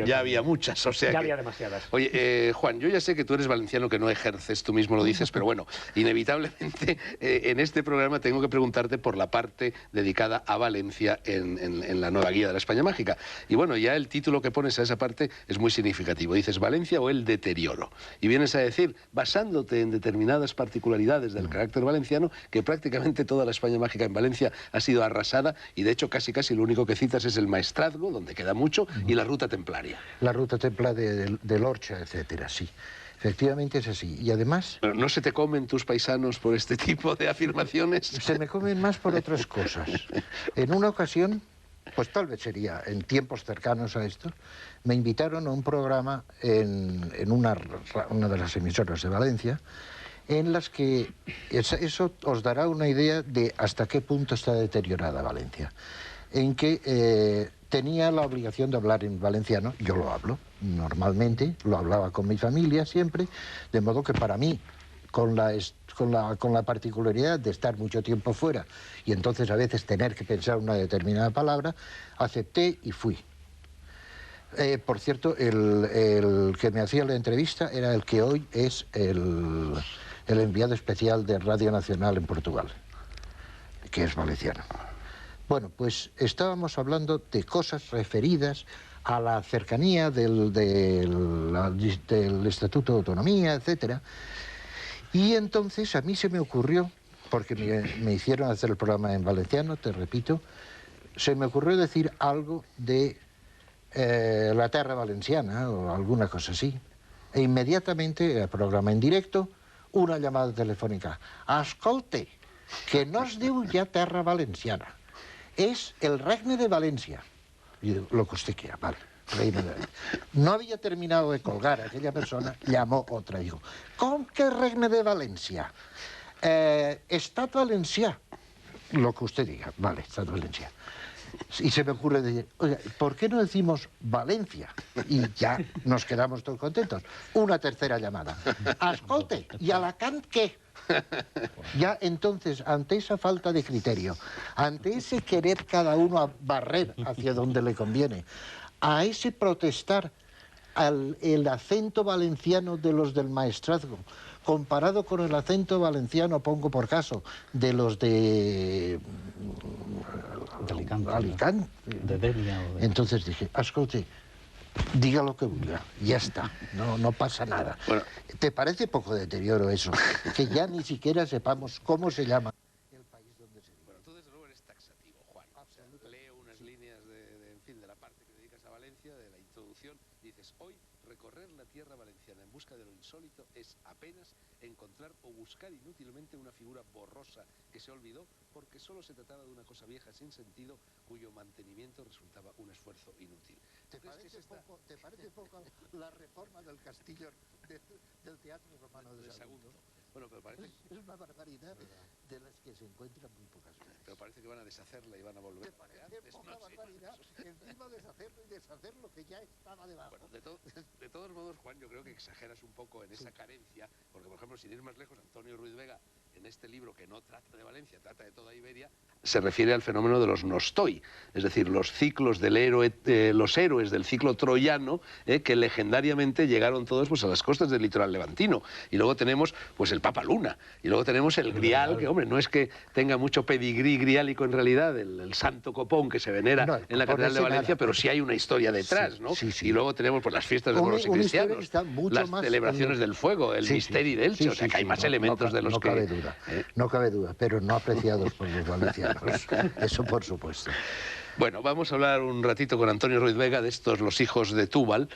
Ya había muchas, o sea ya había demasiadas. Oye, Juan, yo ya sé que tú eres valenciano, que no ejerces, tú mismo lo dices, pero bueno, inevitablemente en este programa tengo que preguntarte por la parte dedicada a Valencia en la nueva guía de la España Mágica. Y bueno, ya el título que pones a esa parte es muy significativo. Dices Valencia o el deterioro. Y vienes a decir, basándote en determinadas particularidades del carácter valenciano, que prácticamente toda la España Mágica en Valencia ha sido arrasada y de hecho casi lo único que citas es el Maestrazgo, donde queda mucho, y la ruta templaria. La ruta templaria del Orcha, etcétera, sí. Efectivamente es así. Y además... ¿Pero no se te comen tus paisanos por este tipo de afirmaciones? Se me comen más por otras cosas. En una ocasión, pues tal vez sería en tiempos cercanos a esto, me invitaron a un programa en una de las emisoras de Valencia, en las que eso os dará una idea de hasta qué punto está deteriorada Valencia. En que tenía la obligación de hablar en valenciano, yo lo hablo normalmente, lo hablaba con mi familia siempre, de modo que para mí, con la particularidad de estar mucho tiempo fuera y entonces a veces tener que pensar una determinada palabra, acepté y fui. Por cierto, el que me hacía la entrevista era el que hoy es el enviado especial de Radio Nacional en Portugal, que es valenciano. Bueno, pues estábamos hablando de cosas referidas a la cercanía del Estatuto de Autonomía, etcétera. Y entonces a mí se me ocurrió, porque me hicieron hacer el programa en valenciano, te repito, se me ocurrió decir algo de la terra valenciana o alguna cosa así. E inmediatamente, el programa en directo, una llamada telefónica. Escolte, que no es diu ja terra valenciana. Es el Regne de Valencia. Y lo que usted quiera, vale. Reino de Valencia. No había terminado de colgar aquella persona, llamó otra y dijo, ¿cómo que Regne de Valencia? Estat valencià. Lo que usted diga, vale, Estat valencià. Y se me ocurre decir, oiga, ¿por qué no decimos Valencia? Y ya nos quedamos todos contentos. Una tercera llamada. Escolte, ¿y Alacant qué? Ya entonces, ante esa falta de criterio, ante ese querer cada uno a barrer hacia donde le conviene, a ese protestar el acento valenciano de los del Maestrazgo, comparado con el acento valenciano, pongo por caso, de los de Alicante. De Denia. Entonces dije, escolte, diga lo que diga, ya está, no pasa nada. Bueno, ¿te parece poco deterioro eso? Que ya ni siquiera sepamos cómo se llama el país donde se vive. Bueno, tú desde luego eres taxativo, Juan. Leo unas líneas de la parte que dedicas a Valencia, de la introducción, dices, hoy recorrer la tierra valenciana en busca de lo insólito es apenas encontrar o buscar inútilmente una figura borrosa que se olvidó porque solo se trataba de una cosa vieja sin sentido cuyo mantenimiento resultaba un esfuerzo inútil. ¿Te parece poco la reforma del castillo del Teatro Romano de Sagunto? Bueno, pero parece... Es una barbaridad de las que se encuentran muy pocas veces. Pero parece que van a deshacerla y van a volver. ¿Te parece poca barbaridad? Encima deshacerlo y deshacer lo que ya estaba debajo. Bueno, de todos modos, Juan, yo creo que exageras un poco en esa carencia, porque, por ejemplo, sin ir más lejos, Antonio Ruiz Vega, en este libro que no trata de Valencia, trata de toda Iberia, se refiere al fenómeno de los nostoi, es decir, los ciclos del héroe, los héroes del ciclo troyano, que legendariamente llegaron todos pues, a las costas del litoral levantino. Y luego tenemos pues el Papa Luna, y luego tenemos el Grial, que hombre, no es que tenga mucho pedigrí griálico en realidad, el Santo Copón que se venera en la Catedral de Valencia, pero sí hay una historia detrás, ¿no? Sí. Y luego tenemos pues las fiestas de moros y cristianos, las celebraciones del fuego, el misteri del Elche, o sea que hay más elementos de los que... Cabe duda, no cabe duda, pero no apreciados por los valencianos, eso por supuesto. Bueno, vamos a hablar un ratito con Antonio Ruiz Vega de estos Los hijos de Túbal,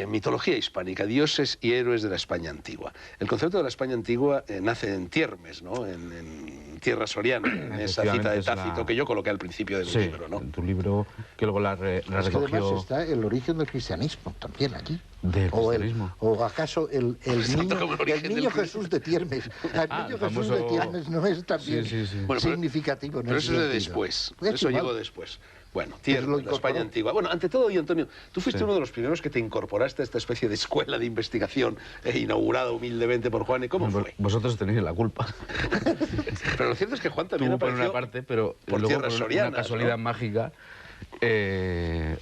mitología hispánica, dioses y héroes de la España antigua. El concepto de la España antigua nace en Tiermes, ¿no? En tierra soriana, en esa cita de Tácito que yo coloqué al principio de mi libro, ¿no? En tu libro, que luego la recogió... Es que además está el origen del cristianismo también allí. ¿Del cristianismo? ¿O acaso el niño Jesús de Tiermes? El niño Jesús de Tiermes no es también significativo. Pero eso es de después, eso llegó después. Bueno, Tiermes, la España antigua. Bueno, ante todo, y Antonio, tú fuiste uno de los primeros que te incorporaste a esta especie de escuela de investigación inaugurada humildemente por Juan. ¿Y cómo fue? Vosotros tenéis la culpa. Pero lo cierto es que Juan también apareció por una parte, pero por luego tierras por sorianas, una casualidad mágica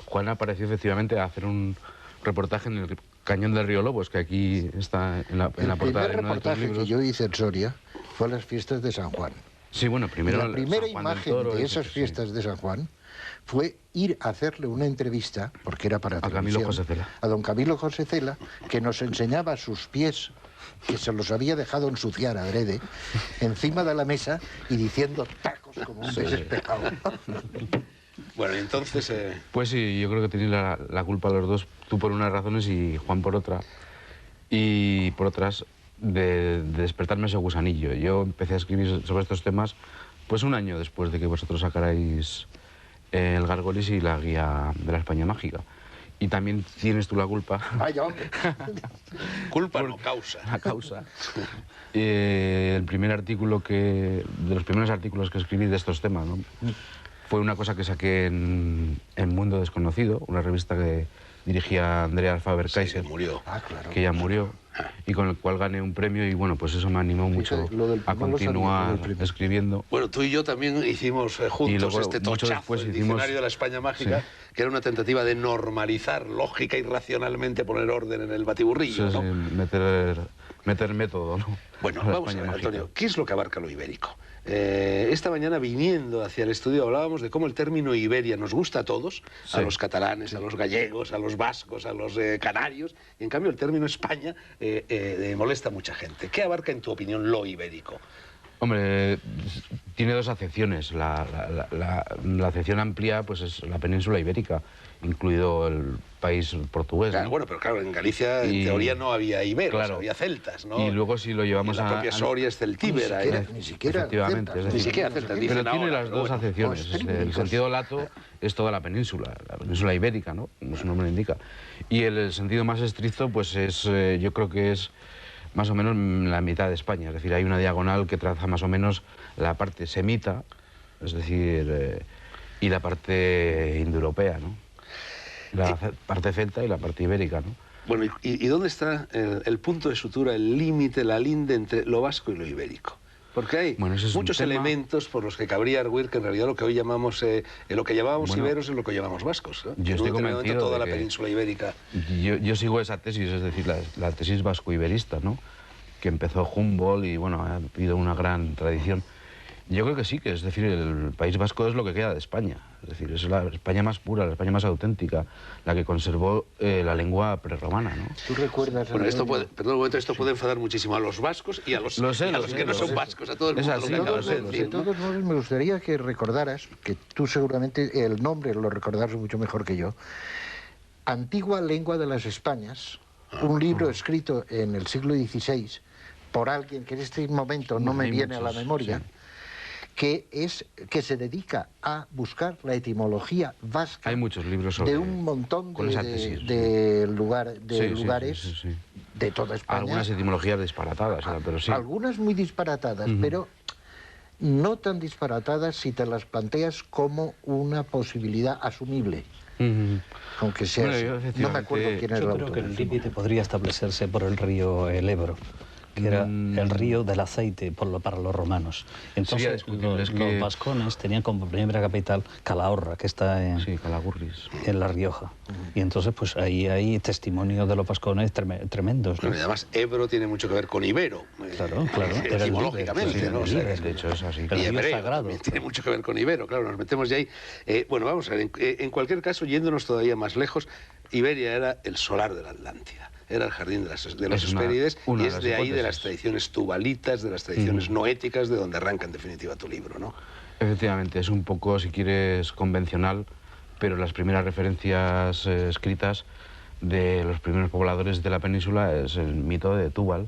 Juan apareció efectivamente a hacer un reportaje en el Cañón del Río Lobos, que aquí está en la portada El primer de uno de tus reportaje libros. que yo hice en Soria fue a las fiestas de San Juan. Sí, bueno, Y primero la el primera San Juan del imagen Toro, de ese, esas sí. fiestas de San Juan fue ir a hacerle una entrevista, porque era para A Camilo televisión, José Cela. a don Camilo José Cela, que nos enseñaba sus pies, que se los había dejado ensuciar adrede, encima de la mesa y diciendo tacos como un desesperado. Bueno, y entonces... Pues sí, yo creo que tenéis la culpa los dos, tú por unas razones y Juan por otra. Y por otras, de despertarme ese gusanillo. Yo empecé a escribir sobre estos temas pues un año después de que vosotros sacarais el Gárgoles y la guía de la España mágica. Y también tienes tú la culpa. Vaya, hombre. culpa no, causa. La causa. El primer artículo de los primeros artículos que escribí de estos temas, ¿no? Fue una cosa que saqué en Mundo Desconocido, una revista que dirigía Andrea Faber-Kaiser, que murió. Ah, claro. que ya murió, y con el cual gané un premio y bueno, pues eso me animó mucho Fíjate, lo del- a no lo sabía, continuar lo del premio. escribiendo. Bueno, tú y yo también hicimos juntos Y luego, este mucho tochazo, después el hicimos- diccionario de la España mágica, Sí. que era una tentativa de normalizar lógica y racionalmente poner orden en el batiburrillo, Sí, ¿no? sí, meter método, ¿no? Bueno, la vamos a España ver, mágica. Antonio, ¿qué es lo que abarca lo ibérico? Esta mañana, viniendo hacia el estudio, hablábamos de cómo el término Iberia nos gusta a todos, a Sí. los catalanes, a los gallegos, a los vascos, a los canarios, y en cambio el término España molesta a mucha gente. ¿Qué abarca, en tu opinión, lo ibérico? Hombre, tiene dos acepciones. La acepción amplia pues es la península ibérica, incluido el país portugués. Claro, ¿no? bueno, pero claro, en Galicia en Y- teoría no había iberos, claro. había celtas, ¿no? Y luego si lo llevamos Y la a... propia Soria es celtíbera. Ni siquiera Efectivamente, celtas, es decir, Ni siquiera celtas, dicen pero tiene ahora, las pero dos bueno. acepciones. Pues Es decir, el técnicos. sentido lato es toda la península ibérica, ¿no? Como su nombre indica. Y el sentido más estricto, pues es, yo creo que es más o menos la mitad de España. Es decir, hay una diagonal que traza más o menos la parte semita, es decir, y la parte indoeuropea, ¿no? La parte celta y la parte ibérica, ¿no? Bueno, ¿y dónde está el punto de sutura, el límite, la linde entre lo vasco y lo ibérico? Porque hay Bueno, ese es un muchos tema- elementos por los que cabría arguir que en realidad lo que hoy llamamos, lo que llamábamos Bueno, iberos es lo que llamamos vascos. ¿No? yo En un estoy determinado momento convencido toda de la que- península ibérica. Yo sigo esa tesis, es decir, la tesis vasco-iberista, ¿no? Que empezó Humboldt y, bueno, ha habido una gran tradición. Yo creo que sí, que es decir, el País Vasco es lo que queda de España. Es decir, es la España más pura, la España más auténtica, la que conservó la lengua prerromana, ¿no? ¿Tú recuerdas? Bueno, esto Antonio? puede, perdón un momento, esto puede enfadar muchísimo a los vascos y a los, Lo sé, y a lo los sé, que no lo son sé. vascos, a todo el Es mundo así, lo que lo acabas de sé, lo decir, De ¿no? todos modos, me gustaría que recordaras, que tú seguramente el nombre lo recordarás mucho mejor que yo, Antigua Lengua de las Españas, un libro escrito en el siglo XVI por alguien que en este momento no Bueno, me hay viene a la muchos, memoria, sí. que se dedica a buscar la etimología vasca Hay muchos libros sobre... de un montón con esa tesis, sí. de Sí, sí, lugares sí, sí, sí. de toda España. Algunas etimologías disparatadas, pero sí. Algunas muy disparatadas, pero no tan disparatadas si te las planteas como una posibilidad asumible, Ujú. aunque sea Bueno, así. yo, No me efectivamente, acuerdo quién es el Yo creo autor. que el límite podría establecerse por el río el Ebro, que era el río del aceite para los romanos. Entonces discutible, es los que- vascones tenían como primera capital Calahorra, que está Sí, Calagurris. en La Rioja. Y entonces pues ahí hay testimonios de los vascones tremendos, ¿no? Bueno, y además Ebro tiene mucho que ver con Ibero, Claro, claro, era el etimológicamente, líder, ¿no? O el sea, líder. De hecho, es así. El y río hebreo sagrado. también tiene mucho que ver con Ibero, claro, nos metemos ya ahí. Bueno, vamos a ver, en cualquier caso, yéndonos todavía más lejos, Iberia era el solar de la Atlántida, era el jardín de los Es una Hespérides, y de es las de ahí de las hipótesis. tradiciones tubalitas, de las tradiciones noéticas, de donde arranca en definitiva tu libro, ¿no? Efectivamente, es un poco, si quieres, convencional, pero las primeras referencias escritas de los primeros pobladores de la península es el mito de Túbal,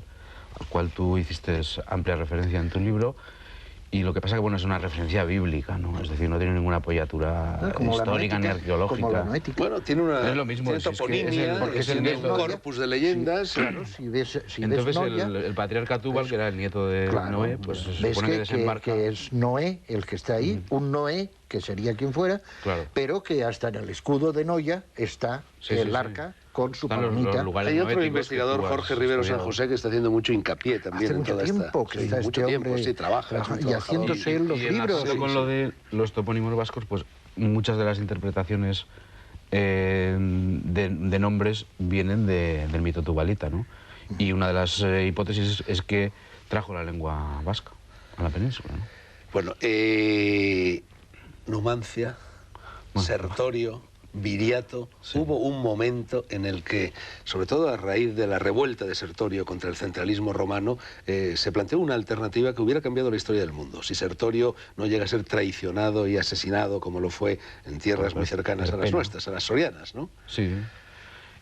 al cual tú hiciste amplia referencia en tu libro, y lo que pasa que, bueno, es una referencia bíblica, ¿no? Es decir, no tiene ninguna apoyatura Como la histórica ni noética, como la arqueológica. noética. Bueno, tiene una Es lo mismo, tiene si es que es toponimia, el- porque es el tiene nieto. un corpus de leyendas. Claro, si ves Entonces, Noia, el patriarca Túbal, que era el nieto de claro, Noé, pues se ves supone que desembarca... que es Noé el que está ahí, un Noé que sería quien fuera, Claro. pero que hasta en el escudo de Noia está Sí, sí, el sí. arca con su Están los palomita. lugares Hay otro noéticos investigador, que tú has Jorge Rivero San estudiado. José, que está haciendo mucho hincapié también Hace en mucho toda tiempo esta... que está mucho este tiempo, hombre sí, trabaja, es un y trabajador. haciéndose él los y libros. enlazando con lo de los topónimos vascos, pues muchas de las interpretaciones de nombres vienen del mito tubalita, ¿no? Y una de las hipótesis es que trajo la lengua vasca a la península, ¿no? Bueno, Numancia, Sertorio, Viriato, Sí. hubo un momento en el que, sobre todo a raíz de la revuelta de Sertorio contra el centralismo romano, se planteó una alternativa que hubiera cambiado la historia del mundo. Si Sertorio no llega a ser traicionado y asesinado como lo fue en tierras muy cercanas a las nuestras, a las sorianas, ¿no? Sí,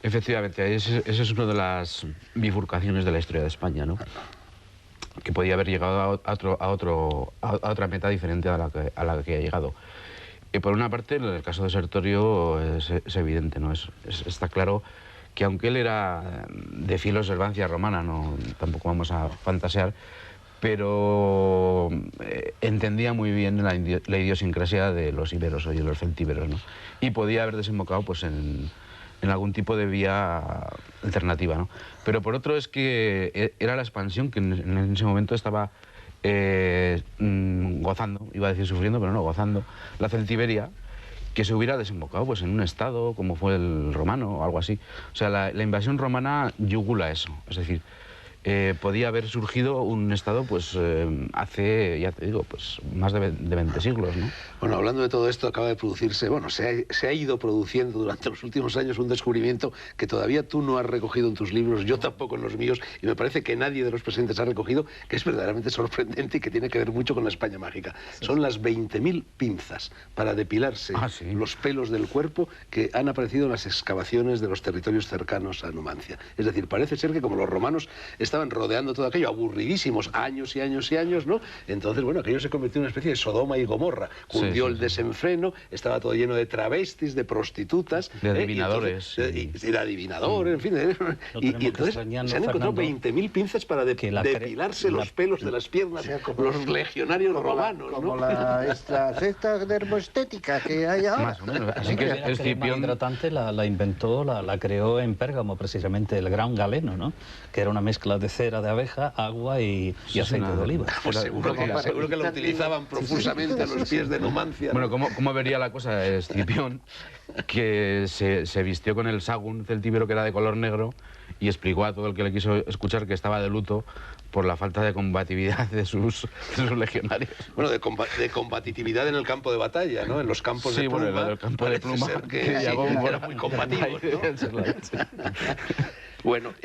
efectivamente, esa es una de las bifurcaciones de la historia de España, ¿no? Que podía haber llegado a otra meta diferente a la que ha llegado. Por una parte, en el caso de Sertorio es evidente, ¿no? Está claro que aunque él era de fiel observancia romana, no, tampoco vamos a fantasear, pero entendía muy bien la idiosincrasia de los iberos o de los celtíberos, ¿no? Y podía haber desembocado pues, en algún tipo de vía alternativa, ¿no? Pero por otro es que era la expansión que en ese momento estaba gozando, iba a decir sufriendo, pero no, gozando, la Celtiberia, que se hubiera desembocado pues, en un estado como fue el romano o algo así. O sea, la invasión romana yugula eso, es decir, podía haber surgido un estado pues hace, ya te digo, pues más de 20 siglos, ¿no? Bueno, hablando de todo esto, acaba de producirse, bueno, se ha ido produciendo durante los últimos años un descubrimiento que todavía tú no has recogido en tus libros, yo tampoco en los míos, y me parece que nadie de los presentes ha recogido, que es verdaderamente sorprendente y que tiene que ver mucho con la España mágica. Son las 20.000 pinzas para depilarse ¿sí? Los pelos del cuerpo que han aparecido en las excavaciones de los territorios cercanos a Numancia. Es decir, parece ser que como los romanos estaban rodeando todo aquello, aburridísimos, años y años y años, ¿no? Entonces, bueno, aquello se convirtió en una especie de Sodoma y Gomorra. Cundió el desenfreno, estaba todo lleno de travestis, de prostitutas. De adivinadores. Y de adivinadores, en fin. Y entonces se han encontrado 20.000 pinzas para depilarse los pelos de las piernas, los legionarios romanos, ¿no? Como esta secta dermoestética que hay ahora. Más o menos. Así que La crema hidratante la inventó, la creó en Pérgamo precisamente el Gran Galeno, ¿no? Que era una mezcla de cera de abeja, agua y aceite de oliva. Pues seguro que lo utilizaban profusamente a los pies de Numancia, ¿no? Bueno, ¿cómo vería la cosa Escipión, que se vistió con el sagún celtíbero que era de color negro y explicó a todo el que le quiso escuchar que estaba de luto por la falta de combatividad de sus legionarios? Bueno, de combatividad en el campo de batalla, ¿no? En los campos de pluma. Sí, bueno, el campo de pluma que era muy combativo, ¿no? Bueno, Bueno,